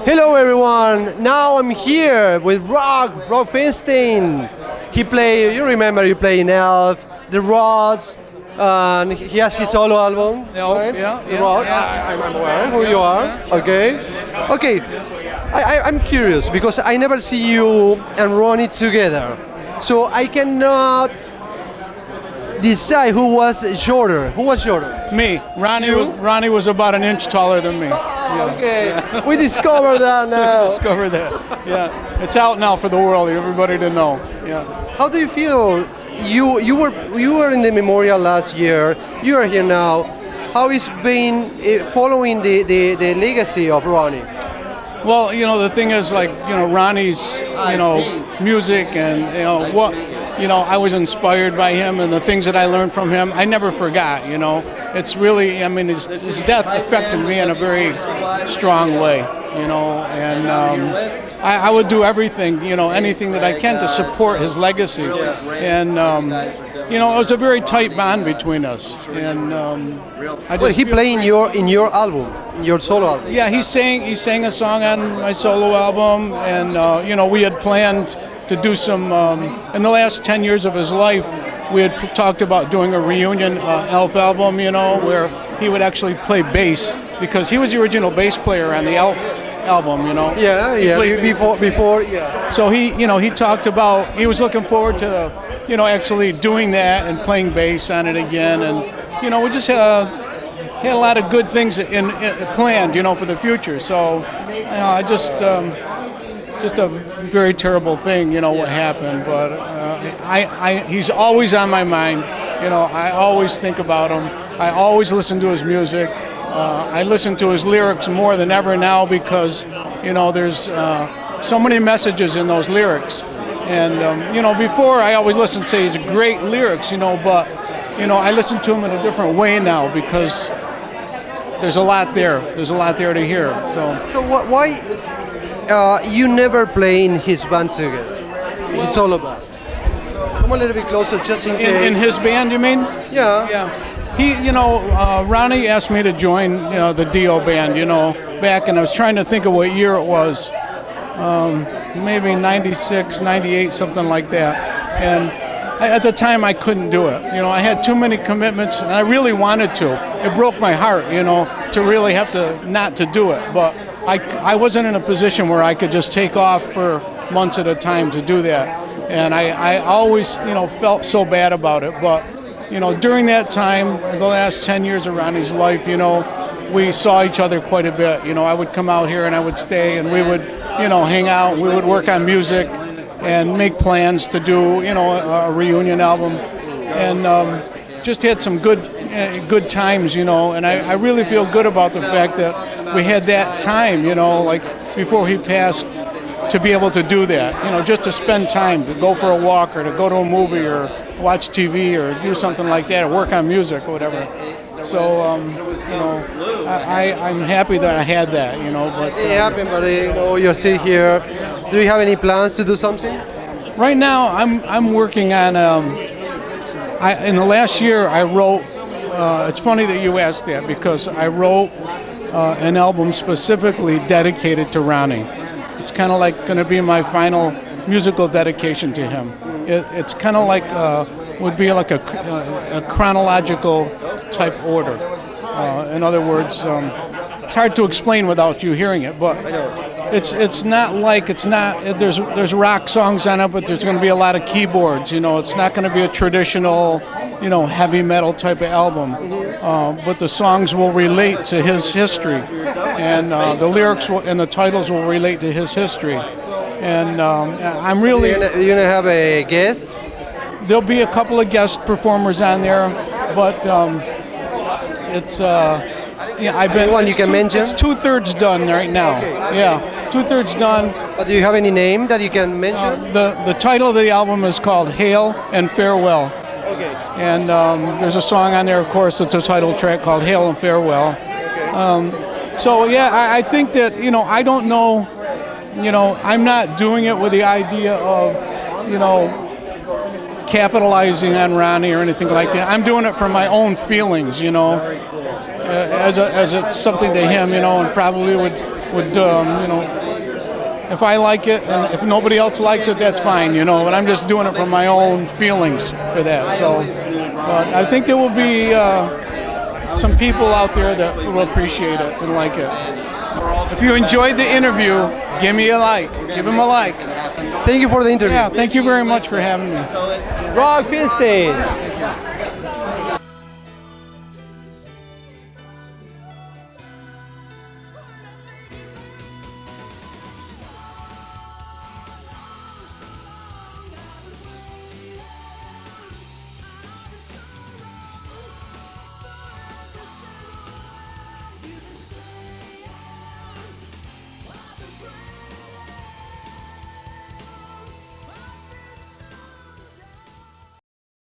Hello everyone, now I'm here with Rock Feinstein. You remember you play in Elf, The Rods, and he has his solo album. Elf, right? yeah, The yeah, Rods, yeah. I'm aware who you are, okay. Okay, I'm curious because I never see you and Ronnie together. So I cannot decide who was shorter. Who was shorter? Me. Ronnie was about an inch taller than me. Oh, okay, we discovered that now. Discover that. Yeah, it's out now for the world, everybody to know. Yeah. How do you feel? You were in the memorial last year. You are here now. How is been following the legacy of Ronnie? Well, the thing is, Ronnie's, music and, I was inspired by him and the things that I learned from him, I never forgot, It's really, his death affected me in a very strong way, and I would do everything, anything that I can to support his legacy. And, it was a very tight bond between us. And he played in your album, in your solo album. Yeah, he sang a song on my solo album, and we had planned to do some. In the last 10 years of his life, we had talked about doing a reunion Elf album, where he would actually play bass because he was the original bass player on the Elf album, Yeah, before, yeah. So he talked about he was looking forward to, actually doing that and playing bass on it again, and we just had a lot of good things planned, for the future. So, I just a very terrible thing, what happened. But he's always on my mind. I always think about him. I always listen to his music. I listen to his lyrics more than ever now because, there's so many messages in those lyrics. And, before I always listened to say he's great lyrics, but, I listen to him in a different way now because there's a lot there. There's a lot there to hear. So why you never play in his band together? His solo band? Come a little bit closer just in case. In his band, you mean? Yeah. Yeah. He, Ronnie asked me to join, the Dio band, back, and I was trying to think of what year it was. Maybe 96, 98, something like that. And at the time, I couldn't do it. I had too many commitments, and I really wanted to. It broke my heart, to really have to not to do it. But I wasn't in a position where I could just take off for months at a time to do that. And I always, felt so bad about it. But, during that time, the last 10 years of Ronnie's life, we saw each other quite a bit. I would come out here and I would stay and we would, hang out. We would work on music and make plans to do, a reunion album. And just had some good times, and I really feel good about the fact that we had that time, like before he passed, to be able to do that, just to spend time, to go for a walk or to go to a movie or watch TV or do something like that or work on music or whatever. So, I'm happy that I had that, but... It happened, but you're still here. Do you have any plans to do something? Right now, I'm working on, in the last year I wrote, it's funny that you asked that because I wrote an album specifically dedicated to Ronnie. It's kind of like going to be my final musical dedication to him. It's kind of like, would be like a chronological type order. In other words, it's hard to explain without you hearing it, but it's not there's rock songs on it, but there's going to be a lot of keyboards, it's not going to be a traditional, heavy metal type of album, but the songs will relate to his history, and the lyrics and the titles will relate to his history, and I'm really... You're going to have a guest? There'll be a couple of guest performers on there, but it's... I've been. Anyone you can mention? It's 2/3 done right now. Okay. Yeah, 2/3 done. Do you have any name that you can mention? The title of the album is called Hail and Farewell. Okay. And there's a song on there, of course, it's a title track called Hail and Farewell. Okay. So yeah, I think that I don't know. I'm not doing it with the idea of capitalizing on Ronnie or anything like that. I'm doing it for my own feelings, as something to him, and probably would would, if I like it, and if nobody else likes it, that's fine, But I'm just doing it from my own feelings for that. So, but I think there will be some people out there that will appreciate it and like it. If you enjoyed the interview, give me a like. Give him a like. Thank you for the interview. Yeah, thank you very much for having me. Rock Feinstein.